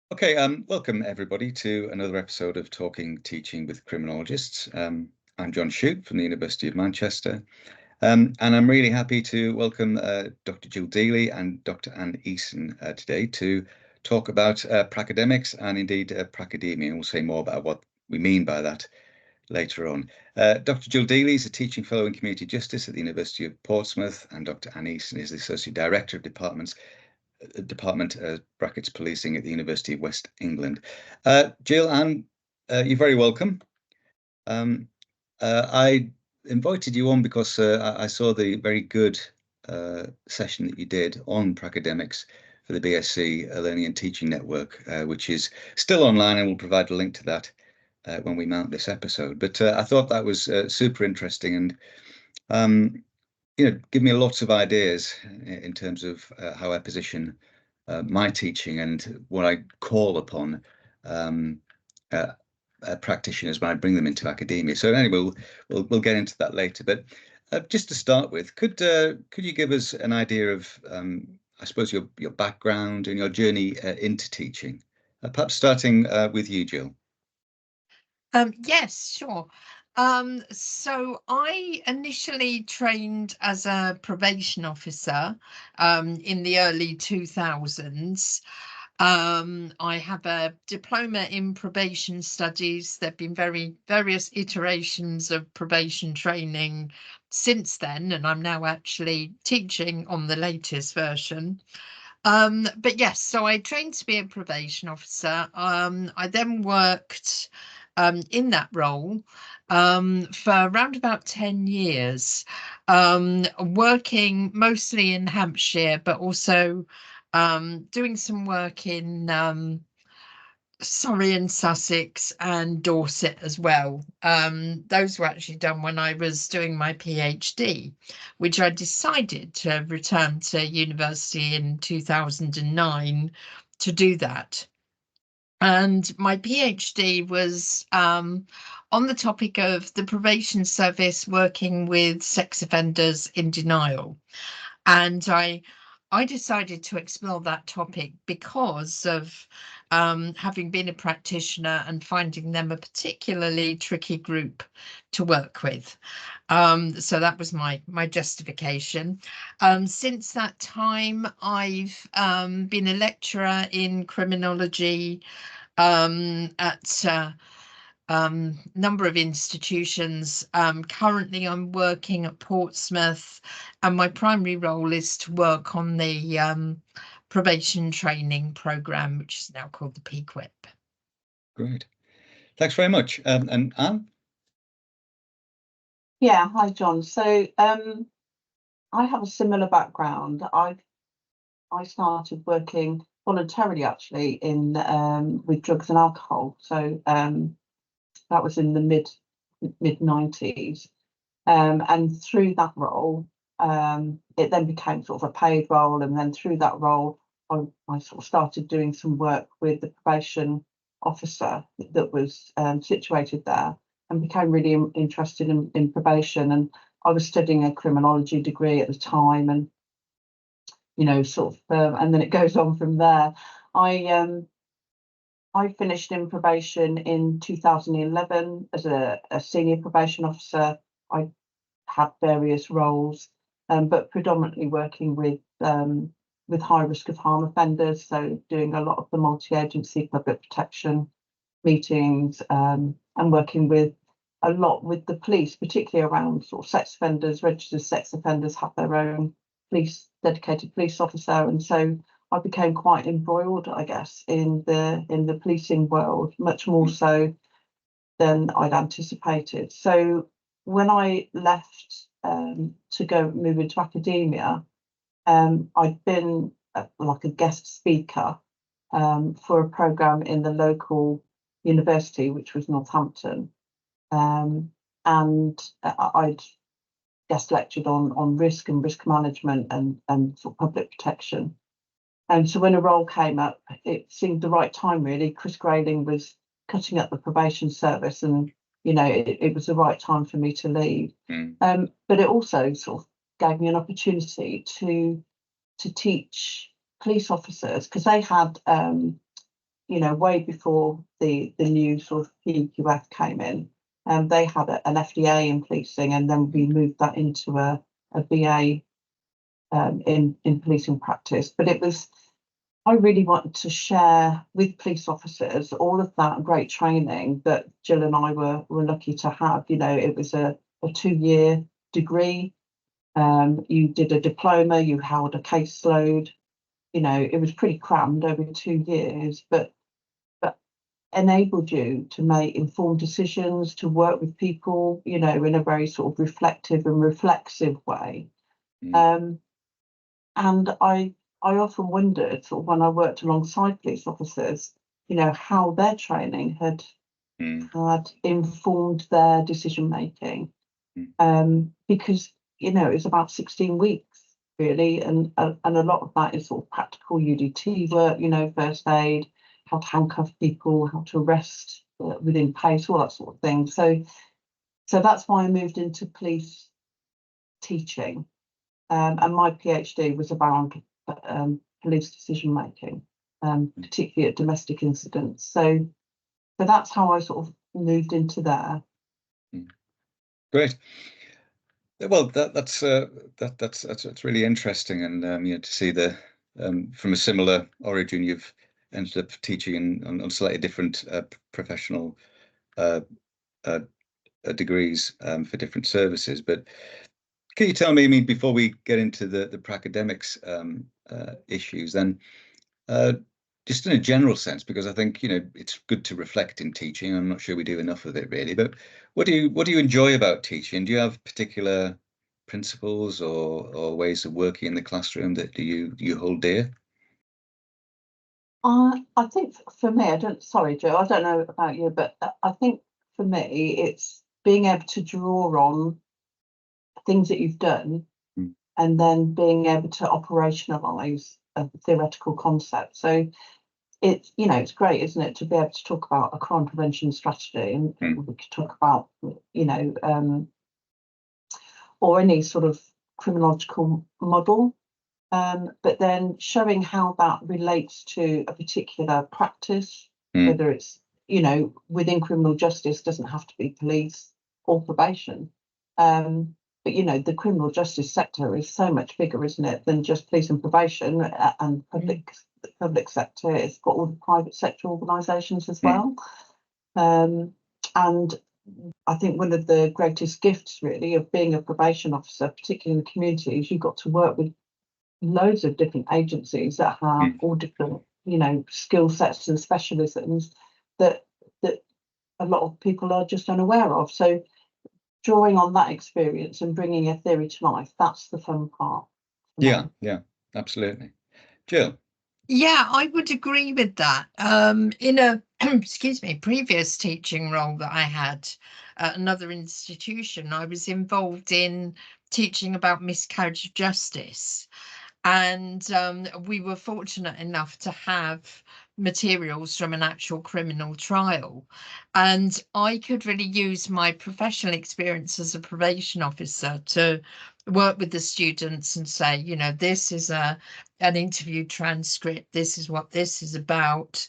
Okay, welcome everybody to another episode of Talking Teaching with Criminologists. I'm John Shute from the University of Manchester, and I'm really happy to welcome Dr. Jill Dealey and Dr. Anne Eason today to talk about Pracademics and indeed Pracademia, and we'll say more about what we mean by that later on. Dr. Jill Dealey is a teaching fellow in community justice at the University of Portsmouth, and Dr. Anne Eason is the Associate Director of Department brackets policing at the University of West England. Jill, Anne, you're very welcome. I invited you on because I saw the very good session that you did on Pracademics for the BSc Learning and Teaching Network, which is still online, and we'll provide a link to that when we mount this episode. But I thought that was super interesting and give me lots of ideas in terms of how I position my teaching and what I call upon practitioners when I bring them into academia. So anyway, we'll get into that later. But just to start with, could you give us an idea of I suppose your background and your journey into teaching? Perhaps starting with you, Jill. Yes, sure. So I initially trained as a probation officer in the early 2000s. I have a diploma in probation studies. There have been various iterations of probation training since then, and I'm now actually teaching on the latest version. But yes, so I trained to be a probation officer. I then worked in that role for around about 10 years, working mostly in Hampshire, but also doing some work in Surrey and Sussex and Dorset as well. Those were actually done when I was doing my PhD, which I decided to return to university in 2009 to do that. And my PhD was on the topic of the probation service working with sex offenders in denial. And I decided to explore that topic because of having been a practitioner and finding them a particularly tricky group to work with. So that was my justification. Since that time, I've been a lecturer in criminology at number of institutions. Currently, I'm working at Portsmouth, and my primary role is to work on the probation training programme, which is now called the PQIP. Great. Thanks very much. And Anne? Yeah, hi John. So I have a similar background. I started working voluntarily actually in with drugs and alcohol. So that was in the mid 90s, and through that role, it then became sort of a paid role, and then through that role, I sort of started doing some work with the probation officer that was situated there, and became really interested in probation. And I was studying a criminology degree at the time, and and then it goes on from there. I finished in probation in 2011 as a senior probation officer. I had various roles, but predominantly working with high risk of harm offenders, so doing a lot of the multi-agency public protection meetings, and working with a lot with the police, particularly around sort of sex offenders. Registered sex offenders have their own dedicated police officer, and so I became quite embroiled, I guess, in the policing world, much more so than I'd anticipated. So when I left to go move into academia, I'd been like a guest speaker for a programme in the local university, which was Northampton, and I'd guest lectured on risk and risk management and sort of public protection. And so when a role came up, it seemed the right time, really. Chris Grayling was cutting up the probation service, and it was the right time for me to leave. But it also sort of gave me an opportunity to teach police officers, because they had you know, way before the new sort of PQF came in. They had an FDA in policing, and then we moved that into a BA in policing practice. But I really wanted to share with police officers all of that great training that Jill and I were lucky to have. You know, it was a 2-year degree. You did a diploma, you held a caseload. You know, it was pretty crammed over 2 years, but enabled you to make informed decisions, to work with people, you know, in a very sort of reflective and reflexive way. And I often wondered, sort of when I worked alongside police officers, you know, how their training had informed their decision making. Because, you know, it's about 16 weeks really, and a lot of that is sort of practical UDT work, you know, first aid, how to handcuff people, how to arrest within pace, all that sort of thing. So that's why I moved into police teaching, and my PhD was around police decision making, particularly at domestic incidents. So that's how I sort of moved into there. Great. Well, that's really interesting, and you know, to see the from a similar origin, you've ended up teaching on slightly different professional degrees for different services. But can you tell me, I mean, before we get into the Pracademics issues, then just in a general sense, because I think, you know, it's good to reflect in teaching. I'm not sure we do enough of it really, but what do you enjoy about teaching? Do you have particular principles or ways of working in the classroom that you hold dear? I think for me, sorry, Joe, I don't know about you, but I think for me, it's being able to draw on things that you've done and then being able to operationalize a theoretical concept. So it's, you know, it's great, isn't it, to be able to talk about a crime prevention strategy, and we could talk about, you know, or any sort of criminological model. But then showing how that relates to a particular practice, whether it's, you know, within criminal justice, doesn't have to be police or probation. But, you know, the criminal justice sector is so much bigger, isn't it, than just police and probation and the public sector. It's got all the private sector organisations as well. And I think one of the greatest gifts, really, of being a probation officer, particularly in the community, is you've got to work with loads of different agencies that have all different, you know, skill sets and specialisms that a lot of people are just unaware of. So drawing on that experience and bringing a theory to life, that's the fun part. Yeah, absolutely. Jill? Yeah, I would agree with that. In a excuse me, previous teaching role that I had at another institution, I was involved in teaching about miscarriage of justice. And we were fortunate enough to have materials from an actual criminal trial. And I could really use my professional experience as a probation officer to work with the students and say, you know, this is an interview transcript. This is what this is about.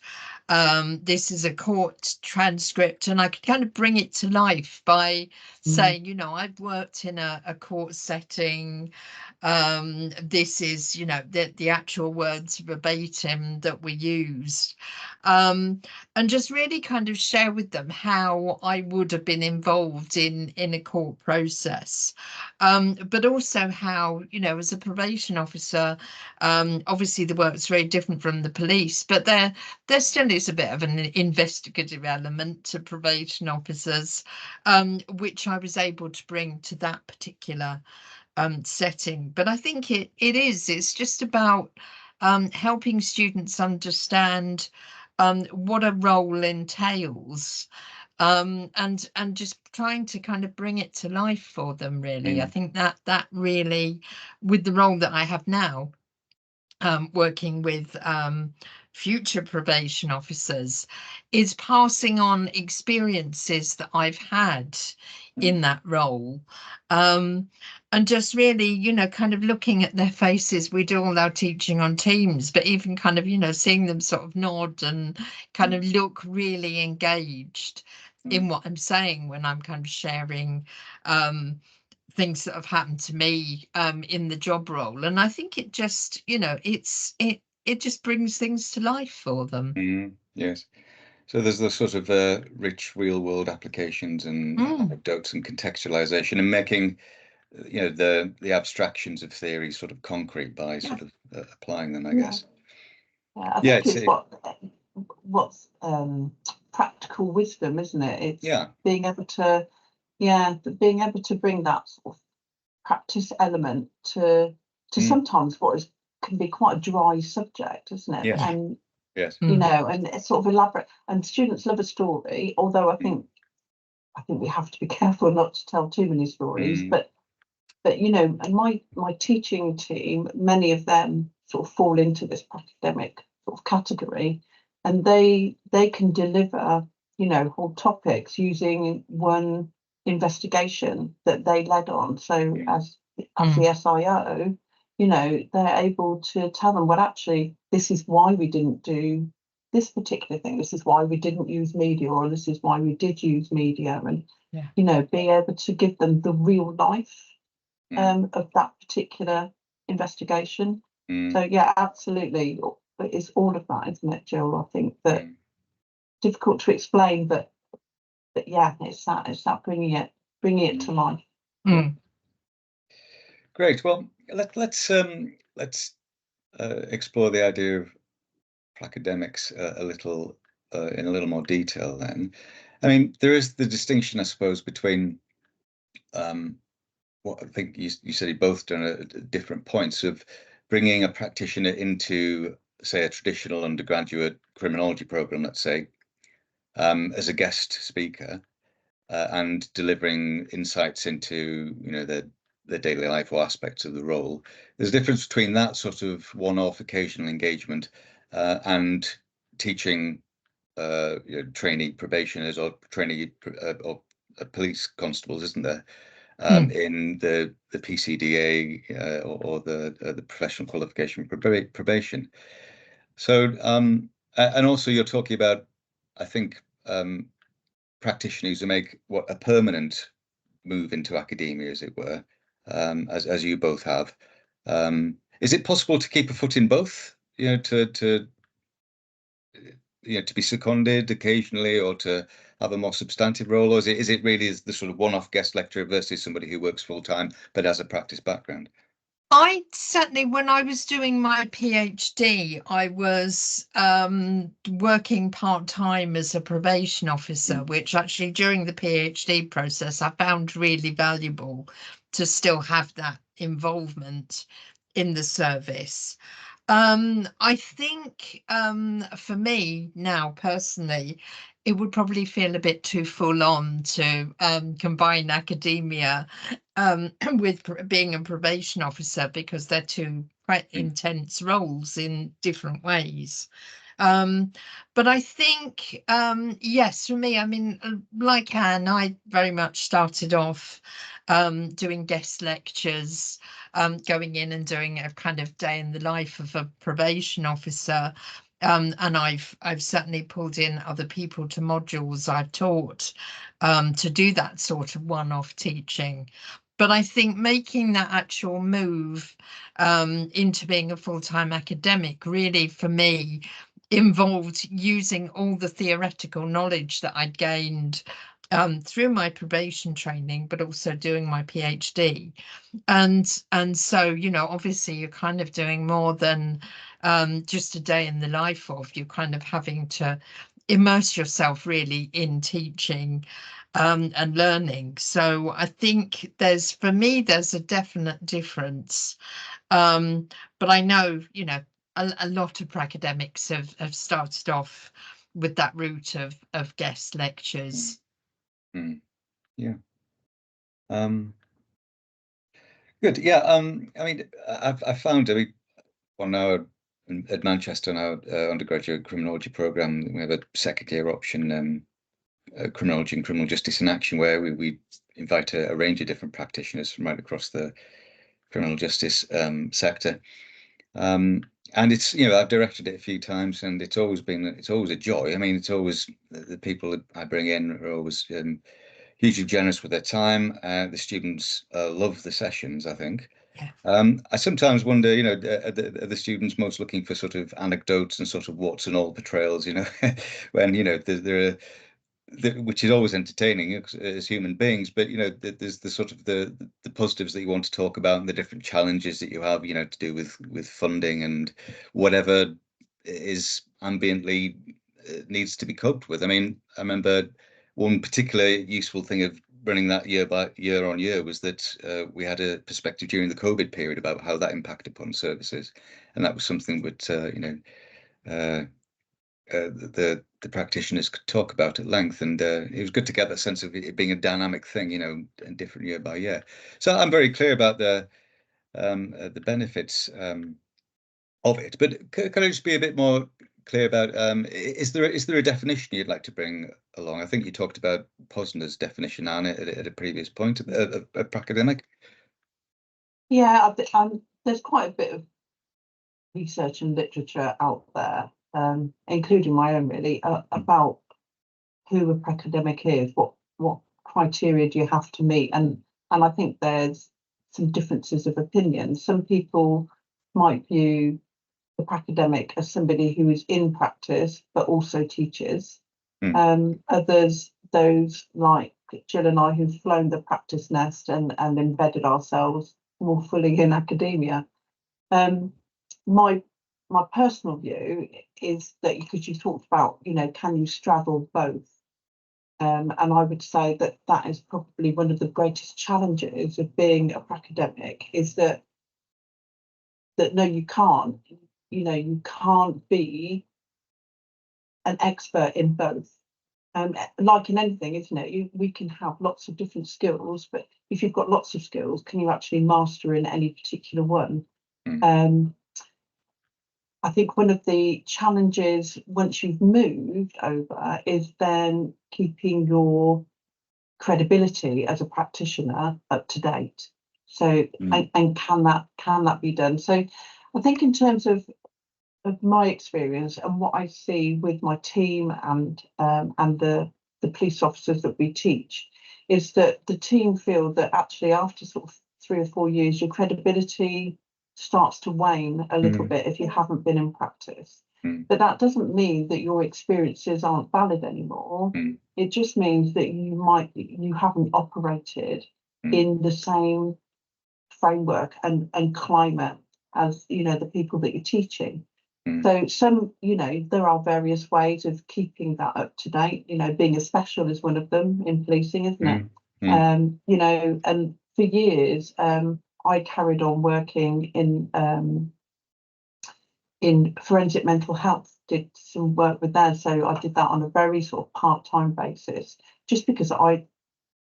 This is a court transcript. And I could kind of bring it to life by saying, you know, I've worked in a court setting. This is, you know, the actual words verbatim that we used, and just really kind of share with them how I would have been involved in a court process, but also how, you know, as a probation officer, obviously the work's very different from the police, but there still is a bit of an investigative element to probation officers, which I was able to bring to that particular setting. But I think it's just about helping students understand what a role entails, and just trying to kind of bring it to life for them, really. I think that really, with the role that I have now, working with future probation officers, is passing on experiences that I've had in that role. And just really, you know, kind of looking at their faces. We do all our teaching on Teams, but even kind of, you know, seeing them sort of nod and kind of look really engaged in what I'm saying when I'm kind of sharing things that have happened to me in the job role. And I think it just, you know, it just brings things to life for them. Yes. So there's the sort of rich real world applications and anecdotes and contextualization and making, you know, the abstractions of theory sort of concrete by sort of applying them, I guess. Yeah, I think it's what's practical wisdom, isn't it? It's being able to, being able to bring that sort of practice element to sometimes what can be quite a dry subject, isn't it? Yes. And yes, you know, and it's sort of elaborate. And students love a story, although I think we have to be careful not to tell too many stories. But you know, and my teaching team, many of them sort of fall into this academic sort of category, and they can deliver, you know, whole topics using one investigation that they led on. So as the SIO, you know, they're able to tell them, well, actually, this is why we didn't do this particular thing. This is why we didn't use media, or this is why we did use media, and you know, be able to give them the real life of that particular investigation. So yeah, absolutely, it's all of that, isn't it, Jill? I think that difficult to explain, but yeah, it's that bringing it to life. Great. Well, let's explore the idea of academics a little in a little more detail. Then, I mean, there is the distinction, I suppose, between what I think you said you both done at different points of bringing a practitioner into, say, a traditional undergraduate criminology program, let's say, as a guest speaker, and delivering insights into, you know, the daily life or aspects of the role. There's a difference between that sort of one-off occasional engagement and teaching you know, trainee probationers or trainee or police constables, isn't there? In the PCDA or the professional qualification probation. So and also you're talking about, I think, practitioners who make what a permanent move into academia, as it were, as you both have. Is it possible to keep a foot in both? You know, to you know, to be seconded occasionally or to have a more substantive role, or is it really the sort of one-off guest lecturer versus somebody who works full-time but has a practice background? I certainly, when I was doing my PhD, I was working part-time as a probation officer, which actually during the PhD process I found really valuable to still have that involvement in the service. I think for me now personally, it would probably feel a bit too full on to combine academia with being a probation officer, because they're two quite intense roles in different ways. But I think, yes, for me, I mean, like Anne, I very much started off doing guest lectures, going in and doing a kind of day in the life of a probation officer. And I've certainly pulled in other people to modules I've taught to do that sort of one-off teaching. But I think making that actual move into being a full-time academic really, for me, involved using all the theoretical knowledge that I'd gained through my probation training, but also doing my PhD. And so, you know, obviously you're kind of doing more than just a day in the life of, you're kind of having to immerse yourself really in teaching and learning. So I think for me, there's a definite difference. But I know, you know, a lot of academics have started off with that route of guest lectures. Yeah. Good. Yeah. I mean, I found, I mean, on our at Manchester, on our undergraduate criminology program, we have a second year option, criminology and criminal justice in action, where we invite a range of different practitioners from right across the criminal justice sector. And it's, I've directed it a few times, and it's always a joy. I mean, it's always the people that I bring in are always hugely generous with their time. The students love the sessions, I think. Yeah. I sometimes wonder, are the students most looking for sort of anecdotes and sort of warts and all portrayals, when, there are, which is always entertaining as human beings, but there's the sort of the positives that you want to talk about, and the different challenges that you have, to do with funding and whatever is ambiently needs to be coped with. I mean, I remember one particular useful thing of running that year on year was that we had a perspective during the COVID period about how that impacted upon services, and that was something that the practitioners could talk about at length, and it was good to get that sense of it being a dynamic thing, and different year by year. So I'm very clear about the benefits of it, but can I just be a bit more clear about is there a definition you'd like to bring along? I think you talked about Posner's definition, Anne, at a previous point of Pracademic. Yeah, there's quite a bit of research and literature out there, including my own, really, about who a pracademic is, what criteria do you have to meet, and I think there's some differences of opinion. Some people might view the pracademic as somebody who is in practice but also teaches. Others, those like Jill and I, who've flown the practice nest and embedded ourselves more fully in academia. My personal view is that, because you talked about, can you straddle both? And I would say that is probably one of the greatest challenges of being a pracademic, is that no, you can't. You can't be an expert in both. Like in anything, isn't it? We can have lots of different skills, but if you've got lots of skills, can you actually master in any particular one? I think one of the challenges once you've moved over is then keeping your credibility as a practitioner up to date. So, and can that be done? So, I think in terms of my experience and what I see with my team and the police officers that we teach, is that the team feel that actually after sort of 3 or 4 years, your credibility starts to wane a little bit if you haven't been in practice. But that doesn't mean that your experiences aren't valid anymore. It just means that you haven't operated in the same framework and climate as the people that you're teaching. So there are various ways of keeping that up to date. Being a special is one of them in policing, isn't it? And for years, I carried on working in forensic mental health, did some work with that. So I did that on a very sort of part-time basis, just because I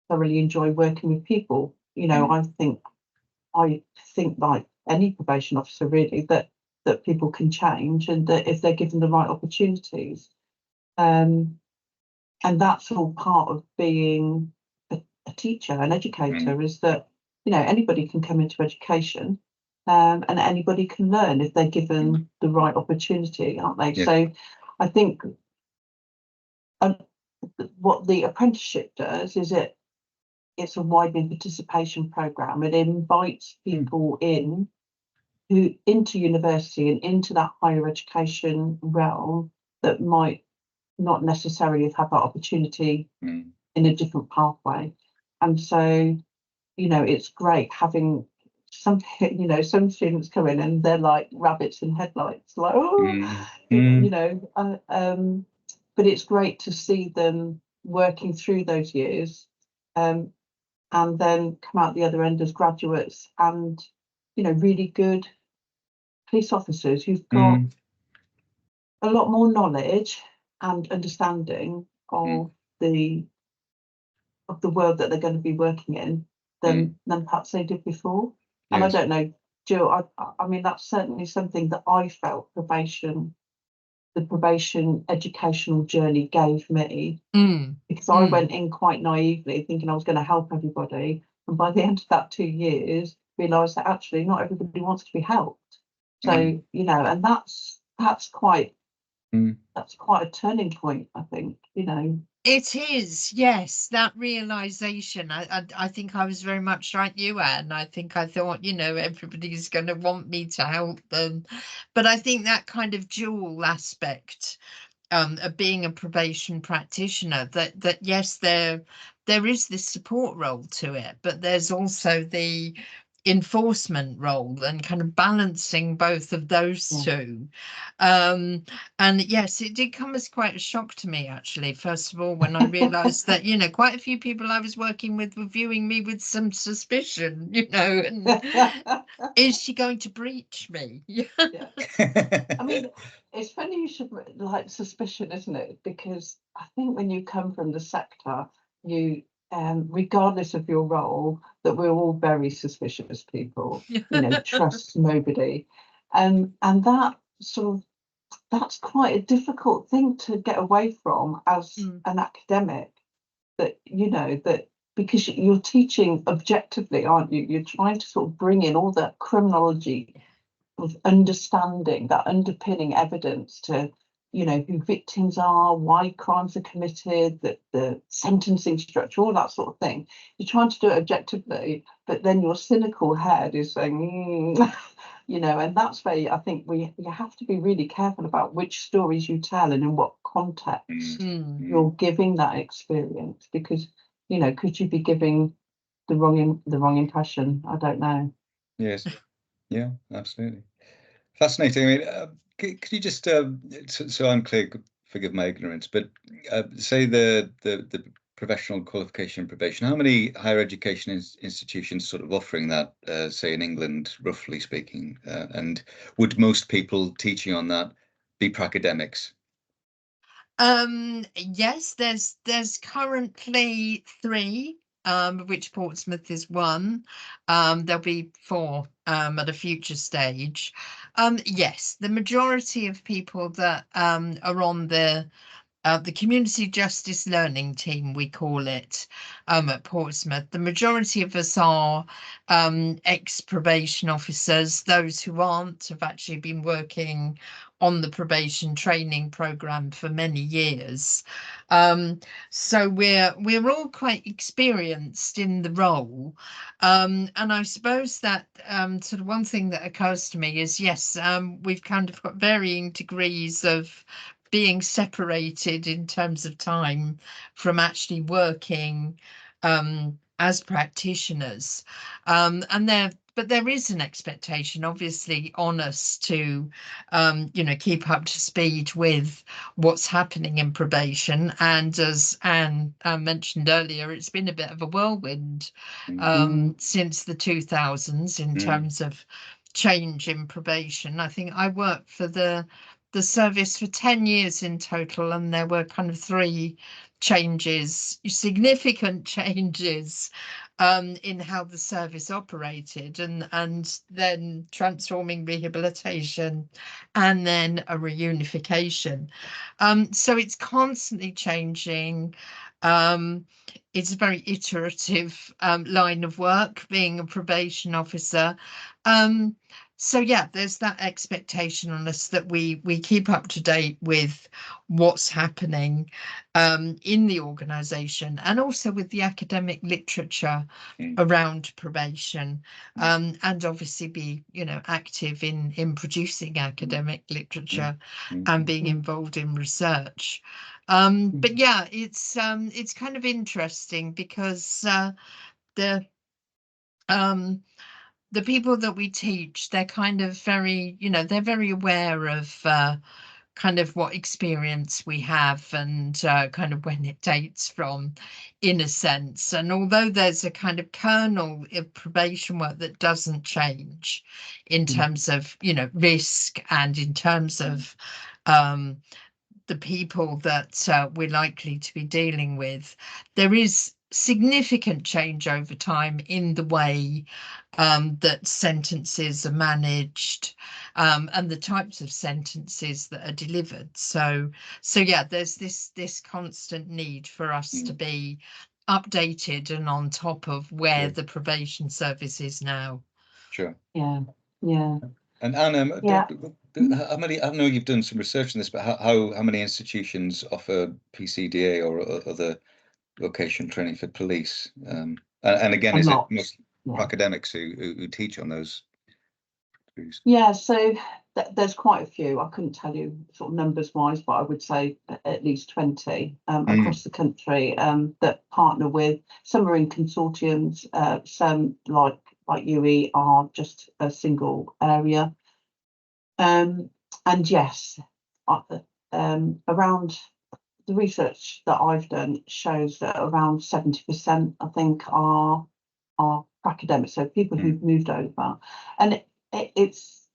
thoroughly enjoy working with people. I think like any probation officer, really, that people can change, and that if they're given the right opportunities, and that's all part of being a teacher, an educator, is that anybody can come into education, and anybody can learn if they're given the right opportunity, aren't they? Yeah. So I think what the apprenticeship does is it's a widening participation programme. It invites people into university and into that higher education realm that might not necessarily have had that opportunity in a different pathway. And so, it's great having some students come in and they're like rabbits in headlights, like, but it's great to see them working through those years, and then come out the other end as graduates and, really good police officers who've got a lot more knowledge and understanding of the world that they're going to be working in than perhaps they did before. And I don't know Jill, I mean, that's certainly something that I felt the probation educational journey gave me, because I went in quite naively thinking I was going to help everybody. And by the end of that 2 years, realised that actually not everybody wants to be helped. So, you know, and that's quite a turning point, I think, you know. It is, yes, that realization. I think I was very much like you, Anne. I think I thought, you know, everybody's going to want me to help them. But I think that kind of dual aspect of being a probation practitioner, that yes, there is this support role to it, but there's also the enforcement role, and kind of balancing both of those two. And yes, it did come as quite a shock to me, actually, first of all, when I realized that, you know, quite a few people I was working with were viewing me with some suspicion, you know, and is she going to breach me? Yeah. I mean, it's funny you should like suspicion, isn't it? Because I think when you come from the sector, you regardless of your role, that we're all very suspicious people, you know, trust nobody. And that sort of, that's quite a difficult thing to get away from as an academic, that, you know, that because you're teaching objectively, aren't you? You're trying to sort of bring in all that criminology of understanding, that underpinning evidence to, you know, who victims are, why crimes are committed, the sentencing structure, all that sort of thing. You're trying to do it objectively, but then your cynical head is saying, you know, and that's where I think you have to be really careful about which stories you tell and in what context you're giving that experience, because, you know, could you be giving the wrong impression? I don't know. Yes. Yeah, absolutely. Fascinating. I mean, could you just, so I'm clear, forgive my ignorance, but say the professional qualification probation, how many higher education institutions sort of offering that, say in England, roughly speaking, and would most people teaching on that be Pracademics? Yes, there's currently 3, which Portsmouth is one. There'll be 4 at a future stage. Yes, the majority of people that are on the community justice learning team, we call it, at Portsmouth, the majority of us are ex-probation officers. Those who aren't have actually been working on the probation training program for many years. So we're all quite experienced in the role. And I suppose that sort of one thing that occurs to me is, yes, we've kind of got varying degrees of being separated in terms of time from actually working as practitioners. But there is an expectation, obviously, on us to, you know, keep up to speed with what's happening in probation. And as Anne mentioned earlier, it's been a bit of a whirlwind since the 2000s in terms of change in probation. I think I worked for the service for 10 years in total, and there were kind of 3 changes, significant changes in how the service operated, and then transforming rehabilitation, and then a reunification. So it's constantly changing. It's a very iterative line of work, being a probation officer. So yeah, there's that expectation on us that we keep up to date with what's happening in the organisation, and also with the academic literature around probation, and obviously be, you know, active in producing academic literature and being involved in research. But yeah, it's kind of interesting because the people that we teach, they're kind of very, you know, they're very aware of kind of what experience we have, and kind of when it dates from, in a sense. And although there's a kind of kernel of probation work that doesn't change in terms of, you know, risk, and in terms of the people that we're likely to be dealing with, there is significant change over time in the way that sentences are managed, and the types of sentences that are delivered. So yeah, there's this constant need for us to be updated and on top of where the probation service is now. Sure. Yeah. And Anna, Yeah. how many? I know you've done some research on this, but how many institutions offer PCDA or other vocational training for police? And again, A is lot. it most Yeah. academics who teach on those degrees? Yeah, so there's quite a few. I couldn't tell you sort of numbers wise, but I would say at least 20 across the country that partner with. Some are in consortiums, some like UE are just a single area. And yes, around the research that I've done shows that around 70%, I think, are academics, so people who've moved over, and it's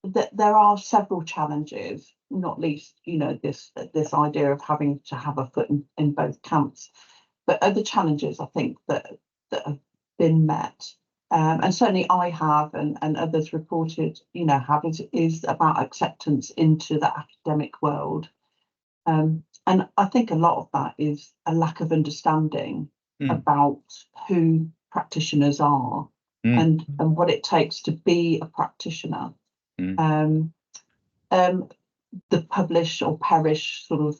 that there are several challenges, not least, you know, this idea of having to have a foot in both camps, but other challenges I think that have been met, and certainly I have, and others reported, you know, have, is about acceptance into the academic world. And I think a lot of that is a lack of understanding about who practitioners are and what it takes to be a practitioner. The publish or perish sort of,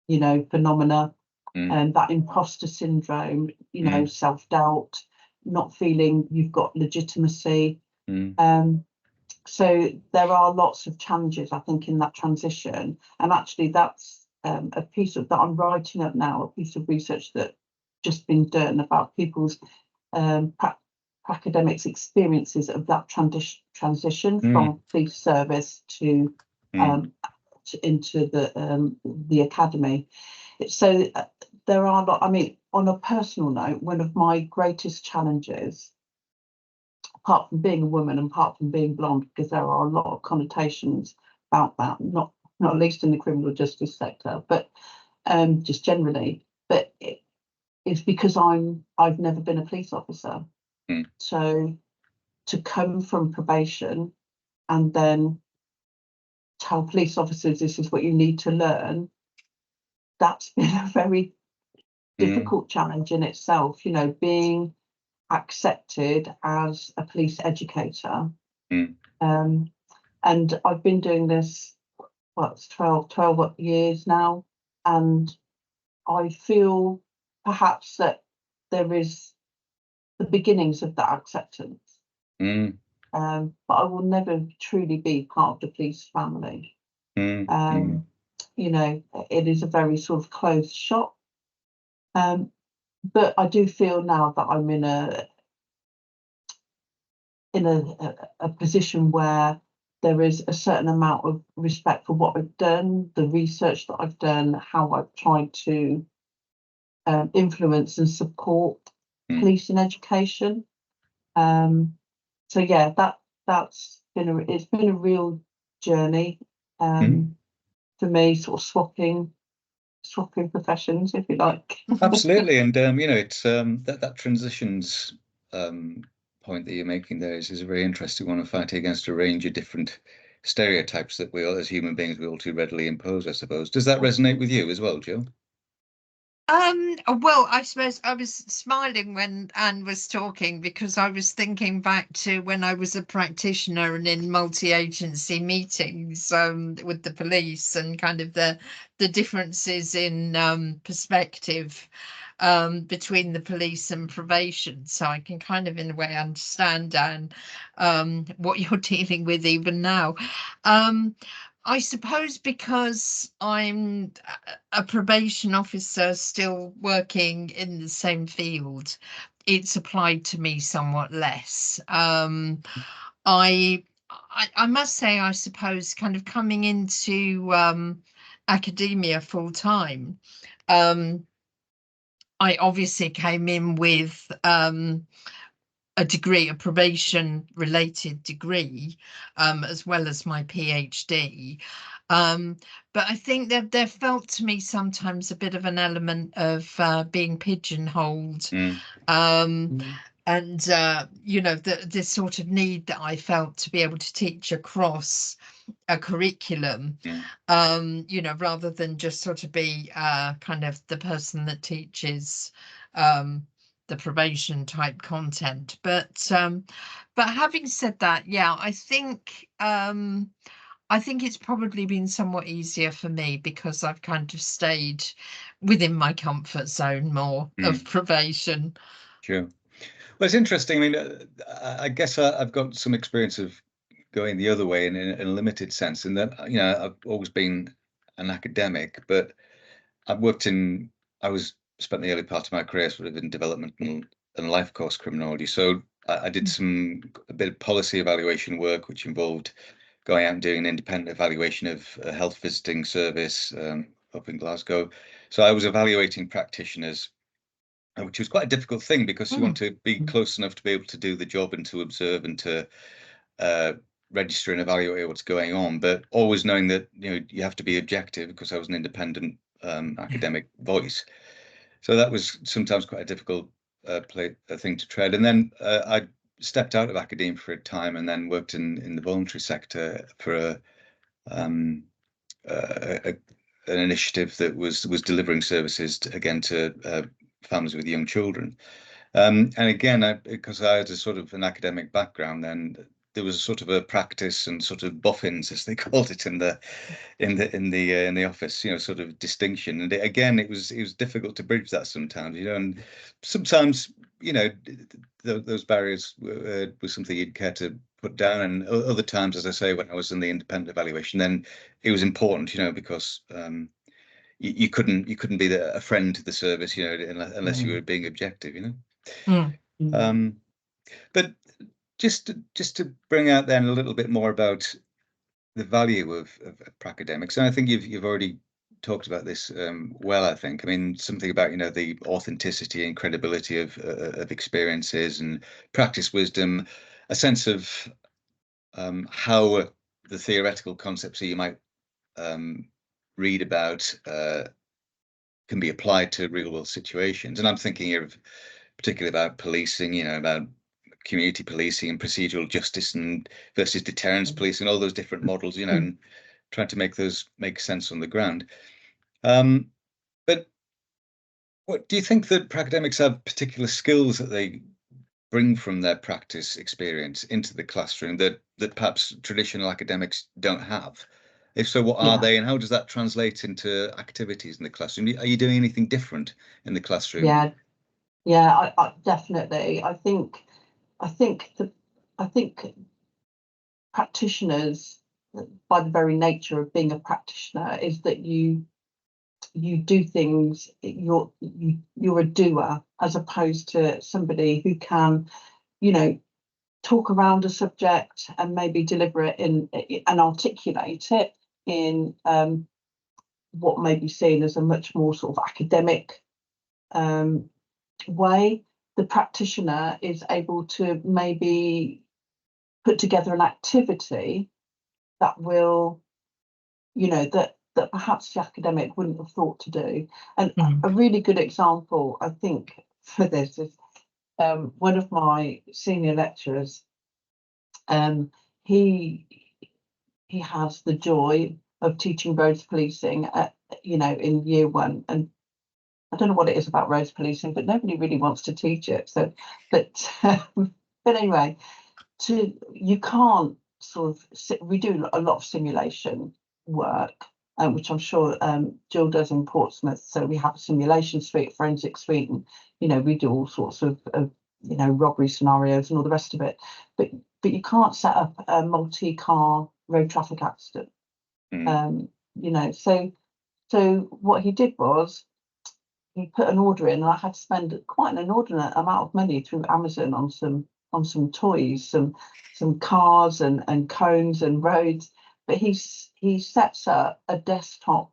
you know, phenomena, and that imposter syndrome, you know, self-doubt, not feeling you've got legitimacy. So there are lots of challenges, I think, in that transition. And actually, that's a piece of that I'm writing up now, a piece of research that just been done about people's academics experiences of that transition from police service to into the academy. So there are a lot. I mean, on a personal note, one of my greatest challenges, apart from being a woman and apart from being blonde, because there are a lot of connotations about that, not least in the criminal justice sector, but just generally, but it's because I've never been a police officer. So to come from probation and then tell police officers this is what you need to learn, that's been a very difficult challenge in itself, you know, being accepted as a police educator. And I've been doing this, well, it's 12 years now, and I feel perhaps that there is the beginnings of that acceptance. But I will never truly be part of the police family. You know, it is a very sort of closed shop. But I do feel now that I'm in a position where there is a certain amount of respect for what I've done, the research that I've done, how I've tried to influence and support police in education. So yeah, that's been it's been a real journey for me, sort of swapping professions, if you like. Absolutely, and you know, it's that transitions point that you're making there is a very interesting one of fighting against a range of different stereotypes that we all, as human beings, we all too readily impose, I suppose. Does that resonate with you as well, Jill? Well, I suppose I was smiling when Anne was talking because I was thinking back to when I was a practitioner and in multi-agency meetings with the police, and kind of the differences in perspective between the police and probation. So I can kind of in a way understand, Anne, what you're dealing with even now. I suppose because I'm a probation officer still working in the same field, it's applied to me somewhat less. I must say, I suppose, kind of coming into academia full time, I obviously came in with a degree, a probation related degree, as well as my PhD. But I think that there felt to me sometimes a bit of an element of being pigeonholed. And you know, this sort of need that I felt to be able to teach across a curriculum, you know, rather than just sort of be kind of the person that teaches the probation type content. But having said that, yeah, I think it's probably been somewhat easier for me because I've kind of stayed within my comfort zone more of probation. Sure. Well, it's interesting. I mean, I guess I've got some experience of going the other way in a limited sense, in that, you know, I've always been an academic, but I've worked in, spent the early part of my career sort of in developmental and life course criminology. So I did a bit of policy evaluation work, which involved going out and doing an independent evaluation of a health visiting service up in Glasgow. So I was evaluating practitioners, which was quite a difficult thing because you want to be close enough to be able to do the job and to observe and to register and evaluate what's going on, but always knowing that, you know, you have to be objective because I was an independent academic voice. So that was sometimes quite a difficult thing to tread. And then I stepped out of academia for a time and then worked in the voluntary sector for an initiative that was delivering services to families with young children. And again, because I had a sort of an academic background, then there was a sort of a practice and sort of boffins, as they called it in the office, you know, sort of distinction. And again, it was difficult to bridge that sometimes, you know, and sometimes, you know, those barriers were something you'd care to put down, and other times, as I say, when I was in the independent evaluation, then it was important, you know, because you couldn't be a friend to the service, you know, unless you were being objective, you know. But just to bring out then a little bit more about the value of Pracademics, and I think you've already talked about this well. I think, I mean, something about, you know, the authenticity and credibility of experiences and practice wisdom, a sense of how the theoretical concepts that you might read about can be applied to real world situations. And I'm thinking here of particularly about policing, you know, about community policing and procedural justice and versus deterrence policing, all those different models, you know, and trying to make those make sense on the ground. But what do you think that Pracademics have particular skills that they bring from their practice experience into the classroom that perhaps traditional academics don't have? If so, what are they, and how does that translate into activities in the classroom? Are you doing anything different in the classroom? Yeah, I definitely. I think practitioners, by the very nature of being a practitioner, is that you do things. You're a doer, as opposed to somebody who can, you know, talk around a subject and maybe deliver it and articulate it in what may be seen as a much more sort of academic way. The practitioner is able to maybe put together an activity that will, you know, that perhaps the academic wouldn't have thought to do. And a really good example, I think, for this is one of my senior lecturers. He has the joy of teaching roads policing at, you know, in year one, and I don't know what it is about roads policing, but nobody really wants to teach it. So, but anyway, you can't sort of we do a lot of simulation work, which I'm sure Jill does in Portsmouth. So we have a simulation suite, forensic suite, and, you know, we do all sorts of you know, robbery scenarios and all the rest of it. But you can't set up a multi-car road traffic accident. You know, so what he did was he put an order in, and I had to spend quite an inordinate amount of money through Amazon on some toys, some cars and cones and roads. But he sets up a desktop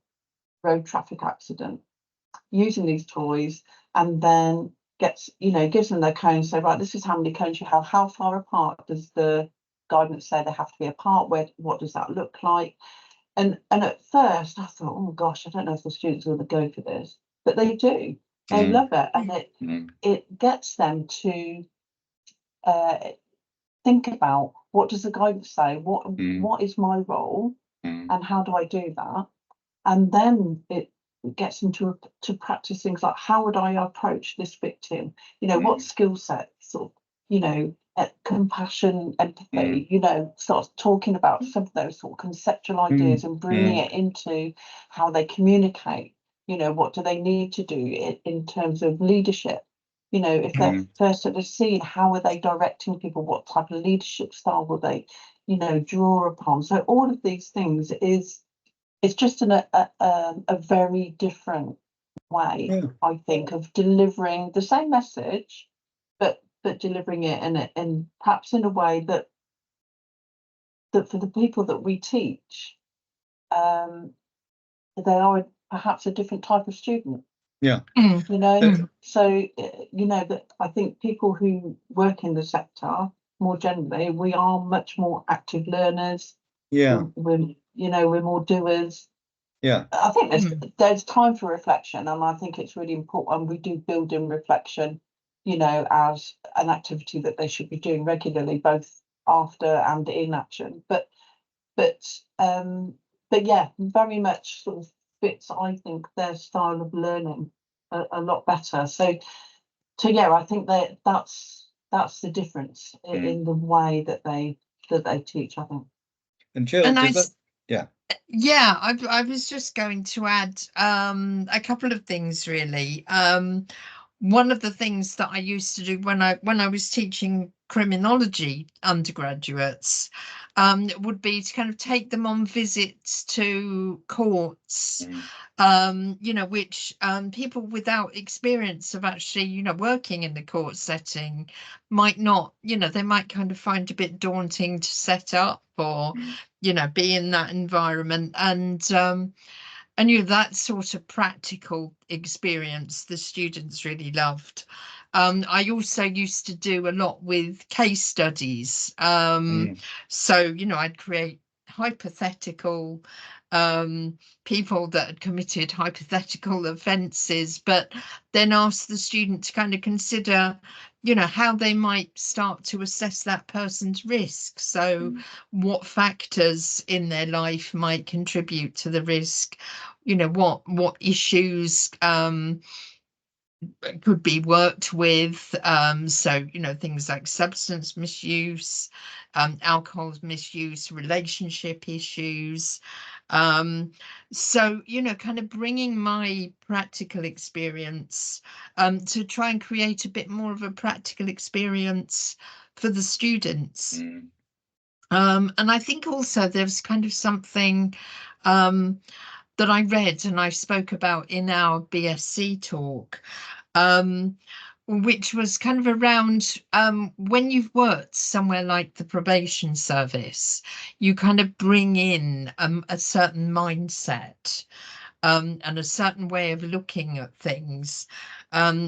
road traffic accident using these toys, and then gives them their cones, say, right, this is how many cones you have, how far apart does the guidance say they have to be apart, what does that look like? And at first I thought, oh gosh, I don't know if the students are going to go for this, but they do. They love it, and it gets them to think about, what does the guidance say, what is my role, and how do I do that? And then it gets them to practice things like, how would I approach this victim? What skill set, sort of, compassion, empathy, start talking about some of those sort of conceptual ideas and bringing it into how they communicate. What do they need to do in terms of leadership? If they're first at a scene, how are they directing people? What type of leadership style will they, draw upon? So all of these things it's just a very different way, I think, of delivering the same message, but delivering it in perhaps in a way that for the people that we teach, they are perhaps a different type of student. Yeah. So that I think people who work in the sector more generally, we are much more active learners. We're more doers. Yeah. I think there's time for reflection, and I think it's really important. And we do build in reflection, as an activity that they should be doing regularly, both after and in action. But yeah, very much sort of fits, I think, their style of learning a lot better. So yeah, I think that's the difference in the way that they teach, I think. And Jill, yeah, I was just going to add a couple of things, really. One of the things that I used to do when I was teaching criminology undergraduates would be to kind of take them on visits to courts, which people without experience of actually, working in the court setting might not, they might kind of find a bit daunting to set up or, be in that environment. And that sort of practical experience the students really loved. I also used to do a lot with case studies. So, I'd create hypothetical people that had committed hypothetical offences, but then ask the student to kind of consider, how they might start to assess that person's risk. So what factors in their life might contribute to the risk, what issues could be worked with, so things like substance misuse, alcohol misuse, relationship issues, so kind of bringing my practical experience to try and create a bit more of a practical experience for the students. And I think also there's kind of something that I read and I spoke about in our BSc talk, which was kind of around when you've worked somewhere like the probation service, you kind of bring in a certain mindset and a certain way of looking at things,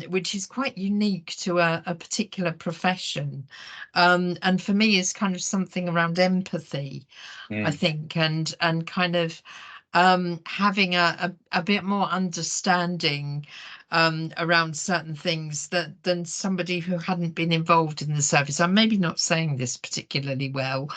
which is quite unique to a particular profession. And for me, is kind of something around empathy, I think, and kind of having a bit more understanding around certain things than somebody who hadn't been involved in the service. I'm maybe not saying this particularly well,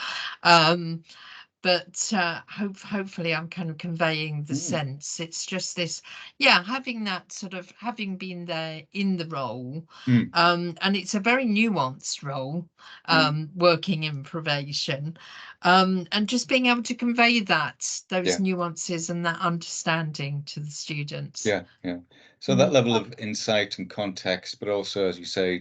but hopefully I'm kind of conveying the sense. It's just this, having that sort of, having been there in the role, and it's a very nuanced role, working in probation, and just being able to convey those nuances and that understanding to the students. So that level of insight and context, but also, as you say,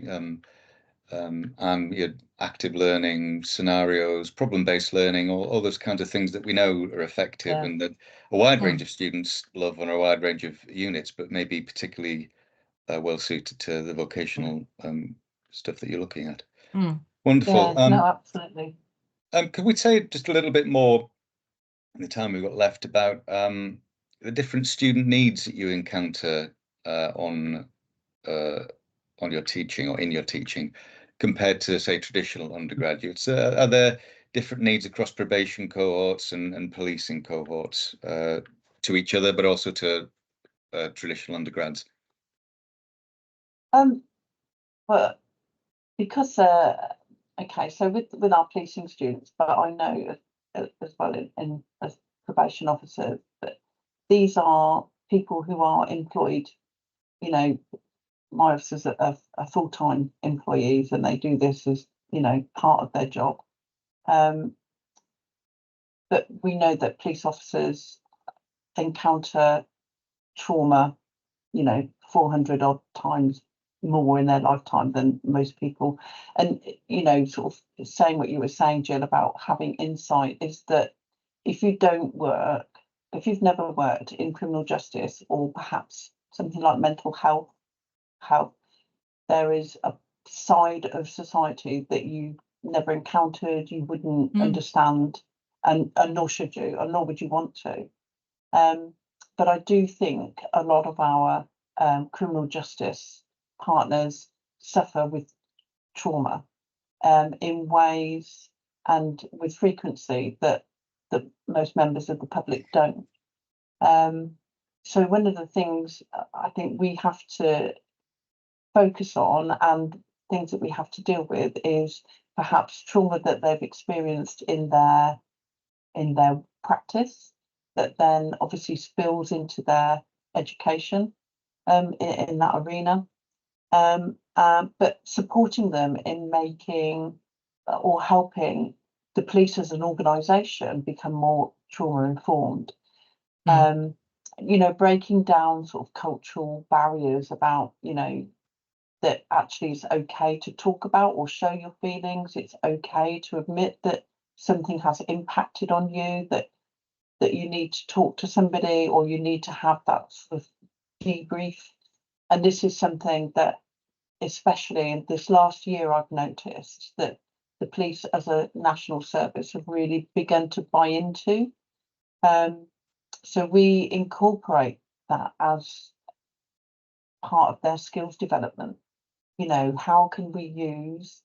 and your active learning, scenarios, problem-based learning, all those kinds of things that we know are effective and that a wide range of students love on a wide range of units, but maybe particularly well suited to the vocational stuff that you're looking at. Wonderful. No, absolutely. Could we say just a little bit more in the time we've got left about the different student needs that you encounter on on your teaching or in your teaching compared to, say, traditional undergraduates? Are there different needs across probation cohorts and policing cohorts to each other, but also to traditional undergrads? But because okay, so with our policing students, but I know as well in as probation officers that these are people who are employed. You know, my officers are full-time employees, and they do this as, you know, part of their job. But we know that police officers encounter trauma, you know, 400 odd times more in their lifetime than most people. And, you know, sort of saying what you were saying, Jill, about having insight, is that if you don't work, if you've never worked in criminal justice or perhaps something like mental health, there is a side of society that you never encountered, you wouldn't understand, and nor should you, and nor would you want to. But I do think a lot of our criminal justice partners suffer with trauma in ways and with frequency that most members of the public don't. So one of the things I think we have to focus on, and things that we have to deal with, is perhaps trauma that they've experienced in their practice that then obviously spills into their education in that arena, but supporting them in making or helping the police as an organisation become more trauma informed. You know, breaking down sort of cultural barriers about, you know, that actually it's okay to talk about or show your feelings. It's okay to admit that something has impacted on you, that you need to talk to somebody, or you need to have that sort of debrief. And this is something that, especially in this last year, I've noticed that the police as a national service have really begun to buy into. So we incorporate that as part of their skills development. You know, how can we use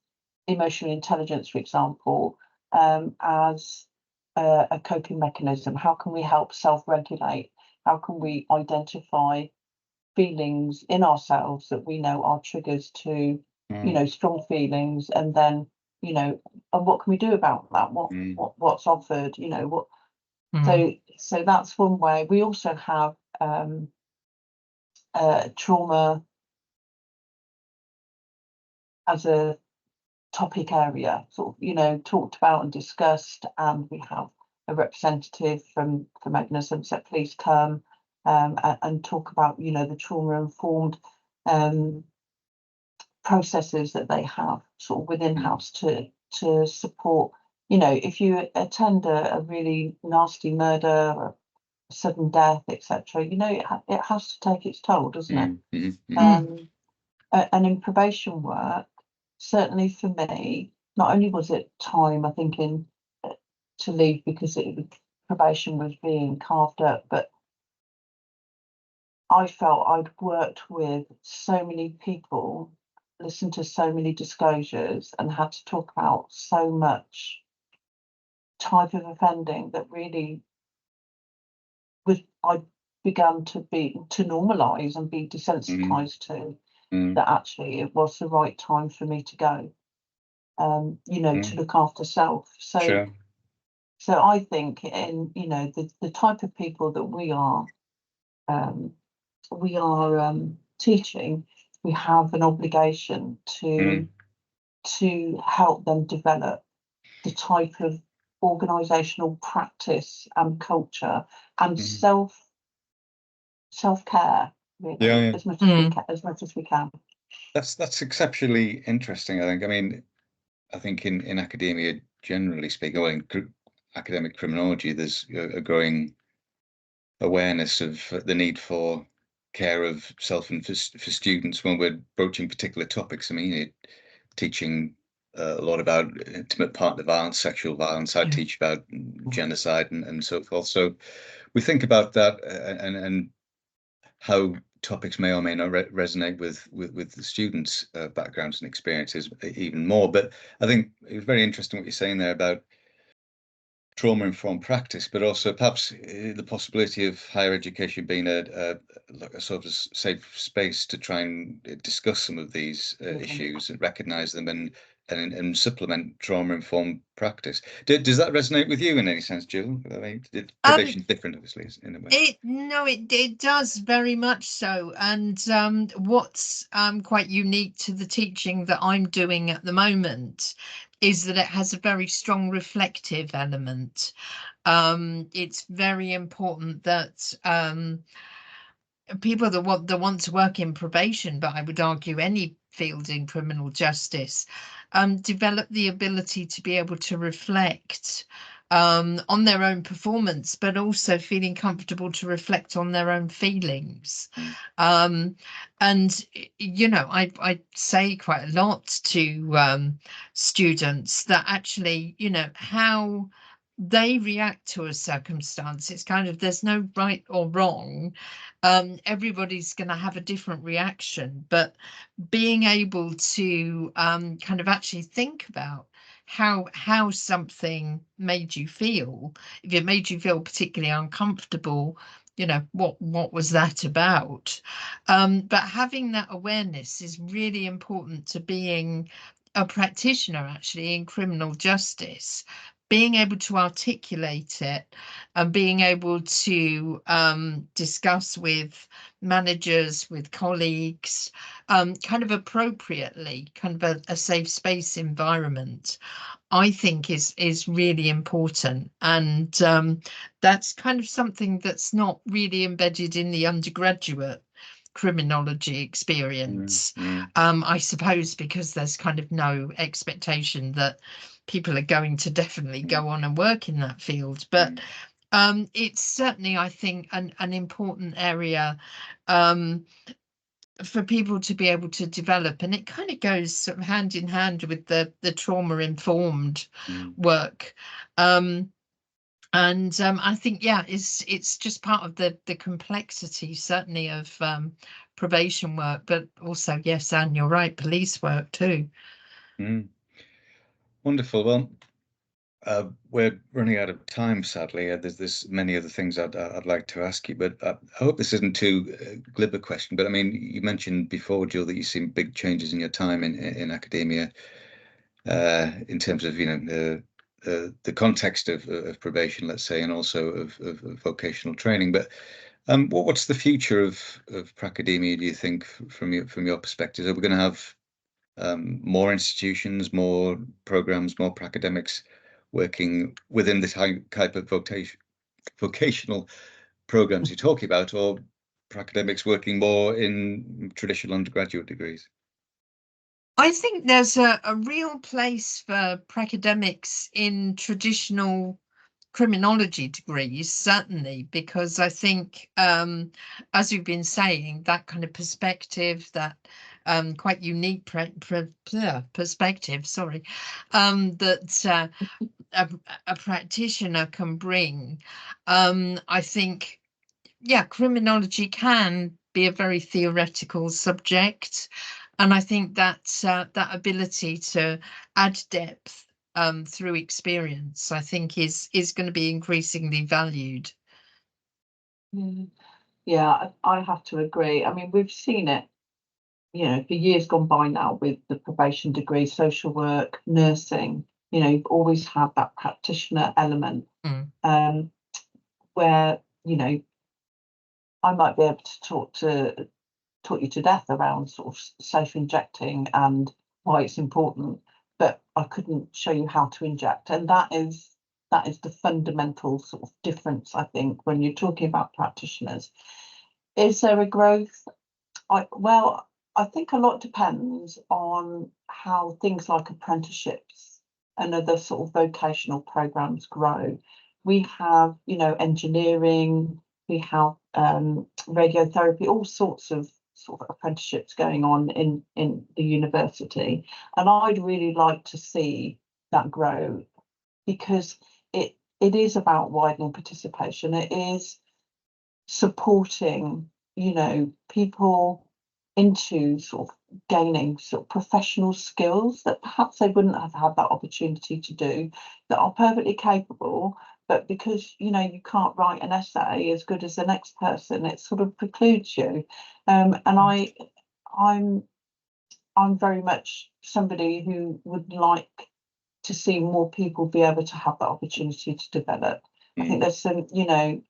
emotional intelligence, for example, as a coping mechanism? How can we help self-regulate? How can we identify feelings in ourselves that we know are triggers to, you know, strong feelings, and then, you know, and what can we do about that? What's offered? You know, what? So that's one way. We also have trauma as a topic area, sort of, you know, talked about and discussed, and we have a representative from Magna Somerset Police come and talk about, you know, the trauma informed processes that they have sort of within house to support. You know, if you attend a really nasty murder, or a sudden death, etc., you know, it has to take its toll, doesn't it? And in probation work, certainly for me, not only was it time, I think, to leave because probation was being carved up, but I felt I'd worked with so many people, listened to so many disclosures, and had to talk about so much type of offending that really I began to normalise and be desensitised to, that actually it was the right time for me to go, you know, to look after self. So so I think, in, you know, the type of people that we are teaching, we have an obligation to help them develop the type of organisational practice and culture and self-care, really, as much as we can. That's exceptionally interesting, I think. I mean, I think in academia, generally speaking, or in academic criminology, there's a growing awareness of the need for care of self and for students when we're broaching particular topics. I mean, teaching a lot about intimate partner violence, sexual violence. I teach about genocide and so forth. So we think about that and how topics may or may not resonate with the students' backgrounds and experiences even more. But I think it was very interesting what you're saying there about trauma-informed practice, but also perhaps the possibility of higher education being a sort of safe space to try and discuss some of these issues and recognise them and supplement trauma-informed practice. Does that resonate with you in any sense, Jill? I mean, probation's different, obviously, in a way. It does very much so. And what's quite unique to the teaching that I'm doing at the moment is that it has a very strong reflective element. It's very important that people that want to work in probation, but I would argue any field in criminal justice, develop the ability to be able to reflect on their own performance, but also feeling comfortable to reflect on their own feelings. And you know, I say quite a lot to students that actually, you know, how they react to a circumstance, it's kind of, there's no right or wrong. Everybody's going to have a different reaction, but being able to kind of actually think about how something made you feel. If it made you feel particularly uncomfortable, you know, what was that about? But having that awareness is really important to being a practitioner actually in criminal justice, being able to articulate it and being able to discuss with managers, with colleagues, kind of appropriately, kind of a safe space environment, I think is really important. And that's kind of something that's not really embedded in the undergraduate criminology experience. I suppose because there's kind of no expectation that people are going to definitely go on and work in that field. But it's certainly, I think, an important area for people to be able to develop, and it kind of goes sort of hand in hand with the trauma-informed work. And I think, yeah, it's just part of the complexity, certainly, of probation work, but also, yes, Anne, you're right, police work too. Wonderful. Well, we're running out of time, sadly. There's many other things I'd like to ask you, but I hope this isn't too glib a question. But I mean, you mentioned before, Jill, that you've seen big changes in your time in academia, in terms of, you know, the context of probation, let's say, and also of vocational training. But what's the future of Pracademia, do you think, from your perspective? Are we going to have more institutions, more programs, more Pracademics working within the type of vocational programs you're talking about, or Pracademics working more in traditional undergraduate degrees? I think there's a real place for Pracademics in traditional criminology degrees, certainly, because I think, as you've been saying, that kind of perspective, that quite unique perspective, sorry, that a practitioner can bring. I think, yeah, criminology can be a very theoretical subject, and I think that that ability to add depth through experience, I think, is going to be increasingly valued. Yeah, I have to agree. I mean, we've seen it, you know, for years gone by now with the probation degree, social work, nursing. You know, you've always had that practitioner element, where, you know, I might be able to talk you to death around sort of safe injecting and why it's important, but I couldn't show you how to inject. And that is the fundamental sort of difference, I think, when you're talking about practitioners. Is there a growth? Well, I think a lot depends on how things like apprenticeships and other sort of vocational programs grow. We have, you know, engineering, we have radiotherapy, all sorts of sort of apprenticeships going on in the university, and I'd really like to see that grow, because it is about widening participation. It is supporting you know, people into sort of gaining sort of professional skills that perhaps they wouldn't have had that opportunity to do, that are perfectly capable, but because, you know, you can't write an essay as good as the next person, it sort of precludes you. And I'm very much somebody who would like to see more people be able to have that opportunity to develop. I think there's some, you know,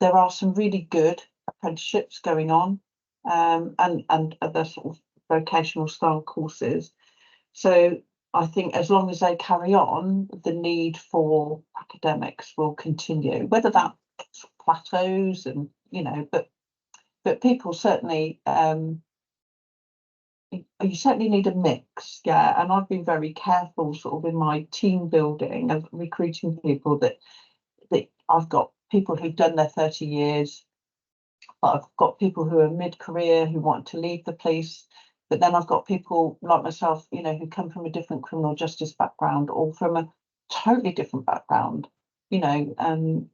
there are some really good apprenticeships going on, and other sort of vocational style courses. So I think as long as they carry on, the need for academics will continue, whether that sort of plateaus and, you know, but people certainly, you certainly need a mix, yeah. And I've been very careful sort of in my team building of recruiting people that I've got people who've done their 30 years, but I've got people who are mid-career who want to leave the police. But then I've got people like myself, you know, who come from a different criminal justice background or from a totally different background, you know,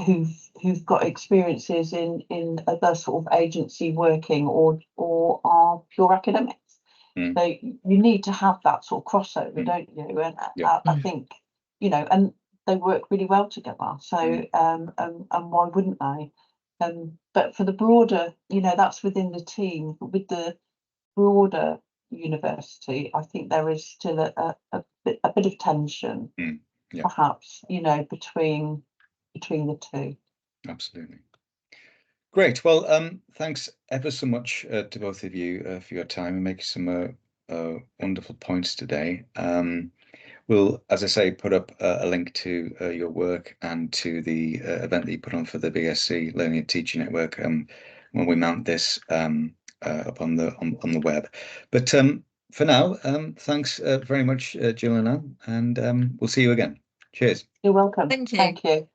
who've got experiences in other sort of agency working or are pure academics. So you need to have that sort of crossover, don't you? And I think, you know, and they work really well together. So and why wouldn't they? But for the broader, you know, that's within the team. But with the broader university, I think there is still a bit of tension, perhaps, you know, between the two. Absolutely. Great. Well, thanks ever so much to both of you for your time and making some wonderful points today. We'll, as I say, put up a link to your work and to the event that you put on for the BSc Learning and Teaching Network when we mount this up on the web. But for now, thanks very much, Jill and Anne, and we'll see you again. Cheers. You're welcome. Thank you. Thank you.